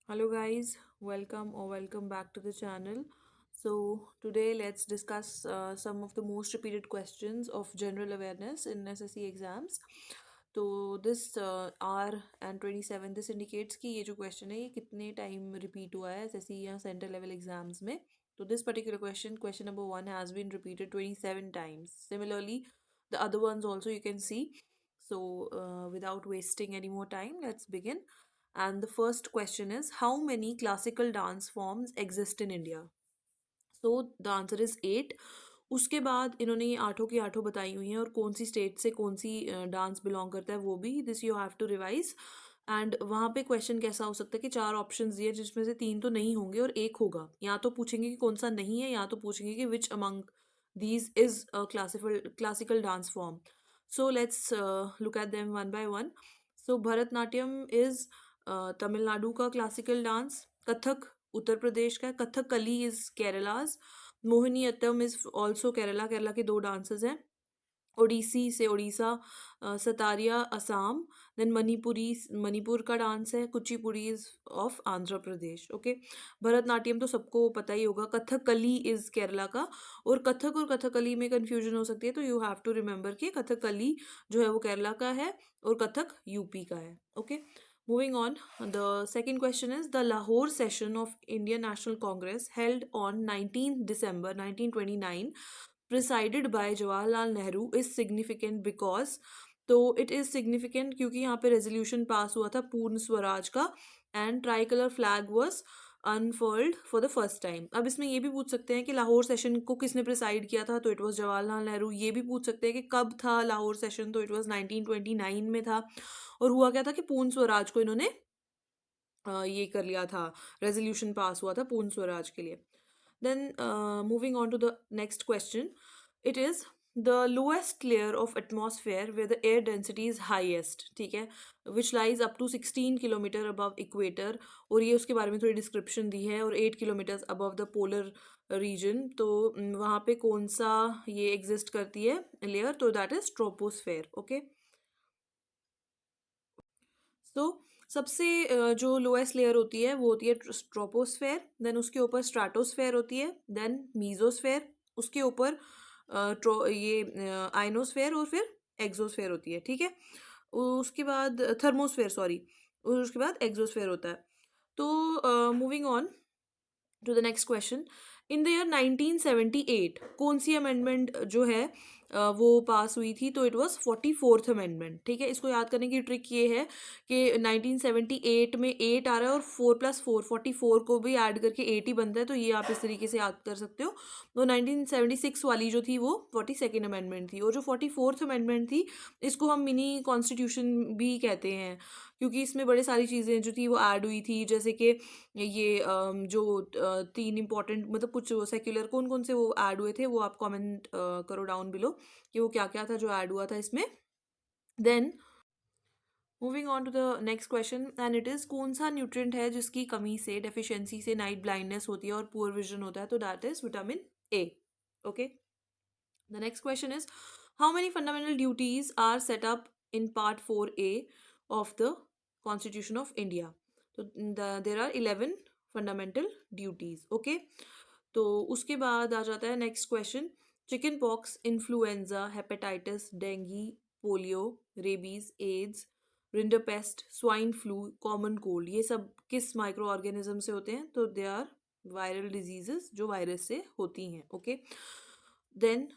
Hello guys, welcome or welcome back to the channel. So today let's discuss some of the most repeated questions of general awareness in SSC exams. तो this R and 27 this indicates कि ये जो question है ये कितने time repeat हुआ है SSC या center level exams में. तो this particular question number 1 has been repeated 27 times. Similarly, the other ones also you can see. So without wasting any more time, let's begin. And the first question is, how many classical dance forms exist in India? So the answer is 8. उसके बाद इन्होंने ये आठों की आठों बताई हुई हैं और कौन सी स्टेट से कौन सी डांस बिलोंग करता है वो भी. This you have to revise. And वहाँ पे क्वेश्चन कैसा हो सकता है कि 4 ऑप्शंस दिए जिसमें से 3 तो नहीं होंगे और एक होगा. या तो पूछेंगे कि कौन सा नहीं है या तो पूछेंगे कि which among these is a classical dance form. So let's look at them one by one. So Bharatnatyam is Tamil Nadu का क्लासिकल डांस. कथक उत्तर प्रदेश का है. Kathakali is Kerala's. Mohiniyattam is also Kerala. Kerala के दो डांसेस हैं. ओडिसी से उड़ीसा. सतारिया असम. देन मणिपुरी मणिपुर का डांस है. Kuchipudi is of Andhra Pradesh. Okay. Bharatanatyam तो सबको पता ही होगा. कथकली इज केरला का. और कथक और कथकली में कंफ्यूजन हो सकती है तो यू हैव टू रिमेंबर कि कथकली जो है वो केरला का है और कथक यूपी का है. Okay. Moving on, the second question is the Lahore session of Indian National Congress held on 19th December 1929 presided by Jawaharlal Nehru is significant because तो इट इज़ सिग्निफिकेंट क्योंकि यहाँ पे रेजोल्यूशन पास हुआ था पूर्ण स्वराज का and tricolour flag was unfurled for the first time. अब इसमें ये भी पूछ सकते हैं कि लाहौर सेशन को किसने प्रिसाइड किया था तो इट वाज जवाहरलाल नेहरू. ये भी पूछ सकते हैं कि कब था लाहौर सेशन तो इट वाज 1929 में था. और हुआ क्या था कि पूर्ण स्वराज को इन्होंने ये कर लिया था. रेजोल्यूशन पास हुआ था पूर्ण स्वराज के लिए. Then moving on to the next question. It is the lowest layer of atmosphere where the air density is highest. ठीक है. Which lies up to 16 kilometre above equator. और ये उसके बारे में थोड़ी डिस्क्रिप्शन दी है. और 8 kilometre above the polar region. तो वहाँ पे कौन सा ये एग्जिस्ट करती है लेयर तो दैट इज ट्रोपोस्फेयर. ओके. तो सबसे जो लोएस्ट लेयर होती है वो होती है ट्रोपोस्फेयर. देन उसके ऊपर स्ट्राटोस्फेयर होती है. Then mesosphere. उसके ऊपर ये आइनोस्फेयर और फिर एक्सोस्फेयर होती है. ठीक है. उसके बाद थर्मोस्फेयर सॉरी. और उसके बाद एक्सोस्फेयर होता है. तो moving on to the next question. In the year 1978 कौन सी अमेंडमेंट जो है वो पास हुई थी तो इट वाज 44th अमेंडमेंट. ठीक है. इसको याद करने की ट्रिक ये है कि 1978 में 8 आ रहा है और 4+4 44 को भी ऐड करके 8 ही बनता है. तो ये आप इस तरीके से याद कर सकते हो. तो 1976 वाली जो थी वो 42nd अमेंडमेंट थी. और जो 44th अमेंडमेंट थी इसको हम मिनी कॉन्स्टिट्यूशन भी कहते हैं क्योंकि इसमें बड़ी सारी चीज़ें जो थी वो ऐड हुई थी. जैसे कि ये जो 3 इम्पॉर्टेंट मतलब कुछ सेक्युलर कौन कौन से वो ऐड हुए थे वो आप कमेंट करो डाउन बिलो कि वो क्या क्या था जो ऐड हुआ था इसमें. Then moving on to the next question and it is कौन सा न्यूट्रिएंट है जिसकी कमी से डेफिशिएंसी से नाइट ब्लाइंडनेस होती है और पुअर विजन होता है तो that is vitamin A. Okay. The next question is how many fundamental duties are set up in part 4A of the constitution of India. तो there are 11 fundamental duties. Okay. तो उसके बाद आ जाता है next question. Chickenpox, influenza, hepatitis, dengue, polio, rabies, AIDS, rinderpest, swine flu, common cold ये सब किस माइक्रो ऑर्गेनिज्म से होते हैं तो दे आर वायरल डिजीजेस जो वायरस से होती हैं. Okay. Then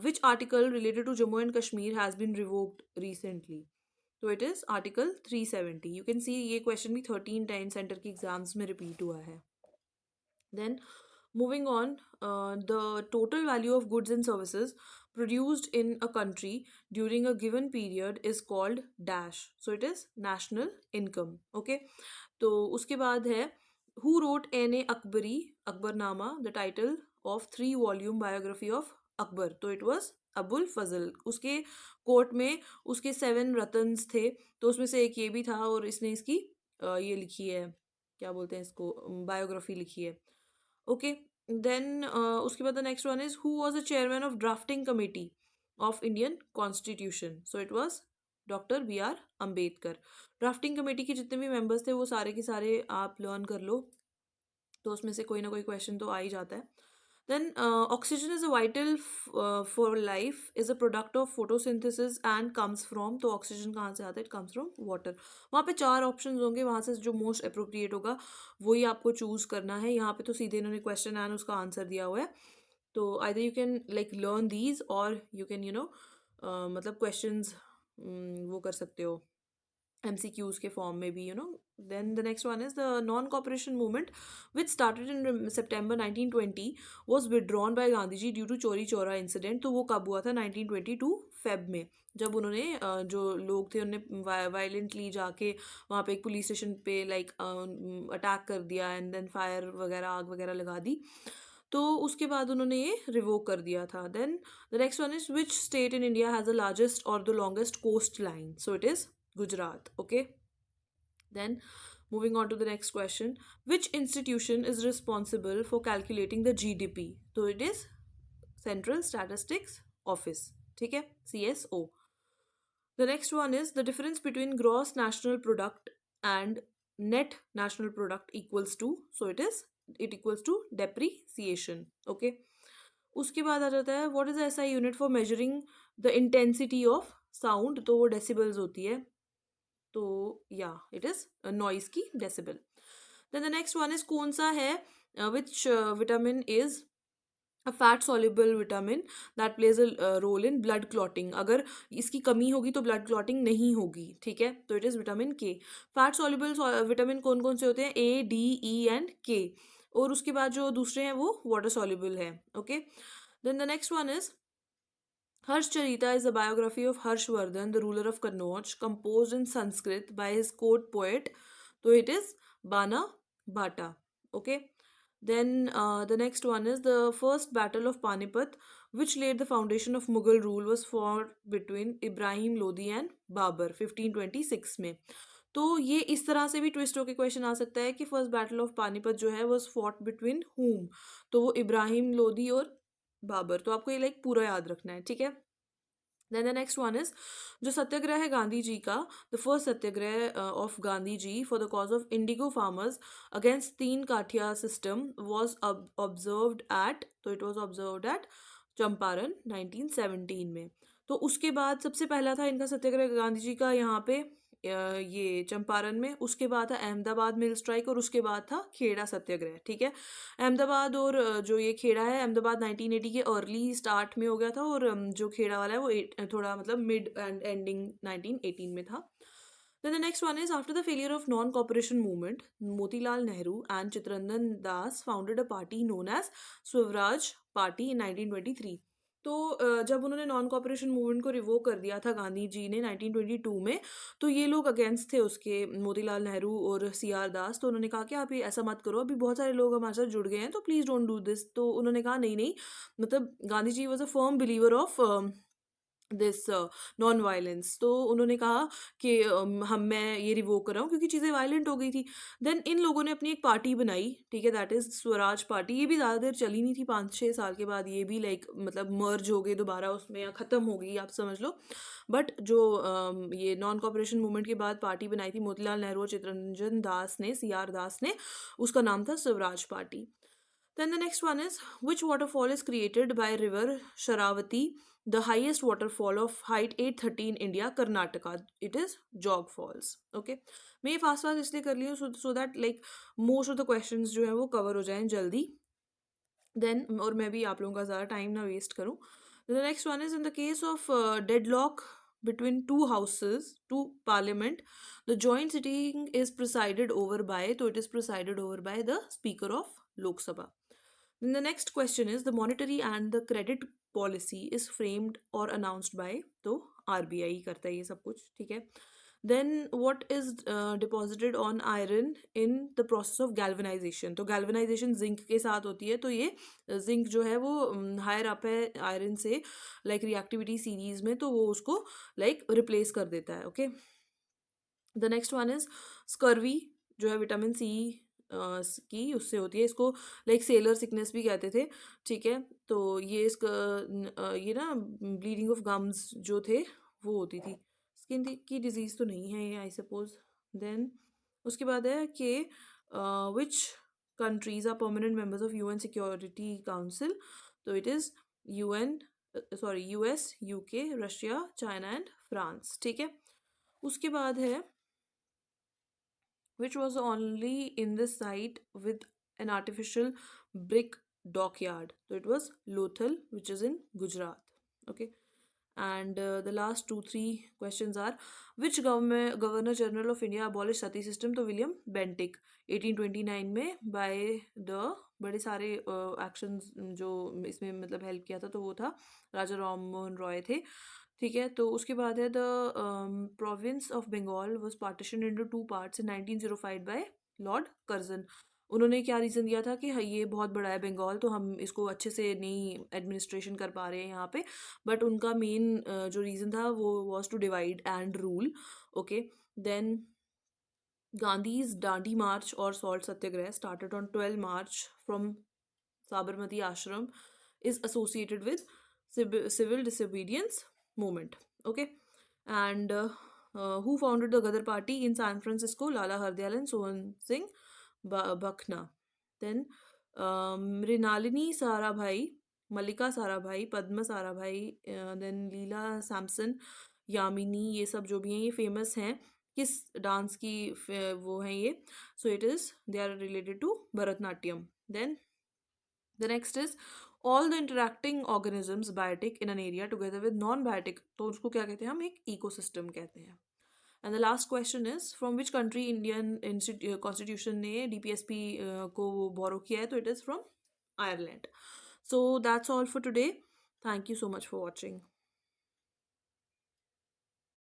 which article related to Jammu and Kashmir has been revoked recently तो it is article 370. You can see ये क्वेश्चन भी 13 टाइम सेंटर के एग्जाम्स में रिपीट हुआ है. Then moving on, the total value of goods and services produced in a country during a given period is called dash. So it is national income. Okay. तो उसके बाद है who wrote N.A. Akbari Akbarnama, the title of 3-volume biography of Akbar तो it was Abul फजल. उसके court में उसके 7 रतन्स थे तो उसमें से एक ये भी था और इसने इसकी ये लिखी है क्या बोलते हैं इसको बायोग्राफी लिखी है. ओके. देन उसके बाद the next one is who was the chairman of drafting committee of Indian constitution. So it was doctor B R Ambedkar. Drafting committee के जितने भी मेंबर्स थे वो सारे के सारे आप लर्न कर लो, तो उसमें से कोई ना कोई क्वेश्चन तो आ ही जाता है। Then oxygen is a vital for life, is a product of photosynthesis and comes from, तो ऑक्सीजन कहाँ से आता है? It comes from water. वहाँ पे 4 ऑप्शंस होंगे, वहाँ से जो मोस्ट अप्रोप्रिएट होगा वही आपको चूज करना है। यहाँ पे तो सीधे इन्होंने क्वेश्चन एंड उसका आंसर दिया हुआ है, तो either you can like learn these और यू कैन मतलब क्वेश्चंस वो कर सकते हो MCQs के फॉर्म में भी, Then the next one is the non-cooperation movement, which started in September 1920, was withdrawn by Gandhi ji due to चोरी चौरा इंसिडेंट। तो वो कब हुआ था? 1922 फेब में, जब उन्होंने जो लोग थे उन्होंने वायलेंटली जाके वहाँ पे एक पुलिस स्टेशन पे लाइक अटैक कर दिया एंड देन फायर वगैरह, आग वगैरह लगा दी, तो उसके बाद उन्होंने ये रिवोक कर दिया था। Then the next one is which state in India has the largest और the longest coastline? So it is Gujarat. Okay. Then moving on to the next question. Which institution is responsible for calculating the GDP? So it is Central Statistics Office. ठीक है, CSO. The next one is the difference between gross national product and net national product equals to. So it equals to depreciation. Okay. उसके बाद आ जाता है what is the SI unit for measuring the intensity of sound? तो वो decibels होती है, तो या इट इज नॉइस की decibel. Then the next one is कौन सा है which vitamin is a fat soluble vitamin that plays a role in blood clotting? अगर इसकी कमी होगी तो ब्लड क्लॉटिंग नहीं होगी, ठीक है, तो इट इज विटामिन के। फैट सॉल्युबल विटामिन कौन कौन से होते हैं? A, D, E एंड के, और उसके बाद जो दूसरे हैं वो वाटर सॉल्युबल है। Okay, then the next one is Harshcharita is a biography of Harshvardhan, the ruler of Kannauj, composed in Sanskrit by his court poet. So it is Bana Bhatta. Okay. Then the next one is the first battle of Panipat, which laid the foundation of Mughal rule, was fought between Ibrahim Lodi and Babur 1526 में। तो ये इस तरह से भी twist होके question आ सकता है कि फर्स्ट बैटल ऑफ पानीपत जो है वॉज फॉट बिटवीन हुम, तो वो इब्राहिम लोदी और बाबर। तो आपको ये लाइक पूरा याद रखना है, ठीक है। Then the next one is जो सत्याग्रह है गांधी जी का, the first satyagraha of Gandhi ji for the cause of indigo farmers against tinkathia system was observed at, तो it was observed at Champaran 1917 में। तो उसके बाद सबसे पहला था इनका सत्याग्रह गांधी जी का यहाँ पे ये चंपारण में, उसके बाद था अहमदाबाद मिल स्ट्राइक, और उसके बाद था खेड़ा सत्याग्रह, ठीक है। अहमदाबाद और जो ये खेड़ा है, अहमदाबाद 1980 के अर्ली स्टार्ट में हो गया था, और जो खेड़ा वाला है वो थोड़ा मतलब मिड एंड एंडिंग 1918 में था। Then the next one is after the failure of non-cooperation movement, Motilal Nehru and Chitranjan Das founded a party known as Swaraj Party in 1923. तो जब उन्होंने नॉन कॉपरेशन मूवमेंट को रिवोक कर दिया था गांधी जी ने 1922 में, तो ये लोग अगेंस्ट थे उसके, मोतीलाल नेहरू और CR दास। तो उन्होंने कहा कि आप ये ऐसा मत करो, अभी बहुत सारे लोग हमारे साथ जुड़ गए हैं, तो प्लीज़ डोंट डू दिस। तो उन्होंने कहा नहीं नहीं, मतलब Gandhi ji was a firm believer of this non violence. तो उन्होंने कहा कि मैं ये रिवोक कर रहा हूँ क्योंकि चीज़ें वायलेंट हो गई थी। देन इन लोगों ने अपनी एक पार्टी बनाई, ठीक है, दैट इज़ स्वराज पार्टी। ये भी ज़्यादा देर चली नहीं थी, 5-6 साल के बाद ये भी लाइक मतलब मर्ज हो गई दोबारा उसमें, या ख़त्म हो गई, आप समझ लो। बट जो ये नॉन कॉपरेशन मूवमेंट के बाद पार्टी बनाई थी मोतीलाल नेहरू और चित्तरंजन दास ने, CR दास ने, उसका नाम था Swaraj party. Then the next one is which waterfall is created by river Sharavati, the highest waterfall of height 830 in India, Karnataka? It is Jog Falls. Okay. मैं ये फास्ट फास्ट इसलिए कर रही हूँ so that like most of the questions जो है वो cover हो जाएं जल्दी। देन और मैं भी आप लोगों का ज़्यादा टाइम ना वेस्ट करूँ। The next one is in the case of deadlock between two houses, two parliament, the joint sitting is presided over by, so it is presided over by the speaker of Lok Sabha. Then the next question is the monetary and the credit policy is framed or announced by, तो RBI करता है ये सब कुछ, ठीक है। Then what is deposited on iron in the process of galvanization? तो galvanization zinc के साथ होती है, तो ये जिंक जो है वो हायर अप है आयरन से लाइक रिएक्टिविटी सीरीज में, तो वो उसको लाइक रिप्लेस कर देता है। Okay, the next one is scurvy, जो है विटामिन सी की उससे होती है, इसको लाइक सेलर सिकनेस भी कहते थे, ठीक है। तो ये इसका ये ना ब्लीडिंग ऑफ गम्स जो थे वो होती थी, स्किन की डिजीज़ तो नहीं है ये, आई सपोज। देन उसके बाद है कि which countries are permanent members of UN security council. तो it is UN, sorry US, UK, Russia, China and France. ठीक है। उसके बाद है which was only in this site with an artificial brick dockyard. So it was Lothal, which is in Gujarat. Okay. And the last two, three questions are which Governor General of India abolished sati system? तो William Bentinck 1829 में by the बड़े सारे actions जो इसमें मतलब help किया था तो वो था राजा राम मोहन रॉय थे। ठीक है। तो उसके बाद है the province of Bengal was partition into two parts in 1905 by lord Curzon. उन्होंने क्या रीज़न दिया था कि हाँ ये बहुत बड़ा है बंगाल, तो हम इसको अच्छे से नहीं एडमिनिस्ट्रेशन कर पा रहे हैं यहाँ पे। बट उनका मेन जो रीज़न था वो was to divide and rule. Okay. Then Gandhi's Dandi March or Salt Satyagrah started on 12 March from Sabarmati Ashram is associated with civil disobedience movement. Okay. And who founded the Gadar Party in San Francisco? Lala Hardayal and Sohan Singh Bhakhna. Then Mrinalini Sarabhai, Malika Sarabhai, Padma Sarabhai, then Leela Sampson, Yamini, ये सब जो भी हैं ये famous हैं किस dance की वो हैं ये? So it is they are related to Bharatanatyam. Then the next is all the interacting organisms biotic in an area together with non biotic, तो उसको क्या कहते हैं? हम एक इकोसिस्टम कहते हैं। And the last question is from which country Indian constitution ने डीपीएसपी को बोरो किया है? तो it is from Ireland. So that's all for today. Thank you so much for watching.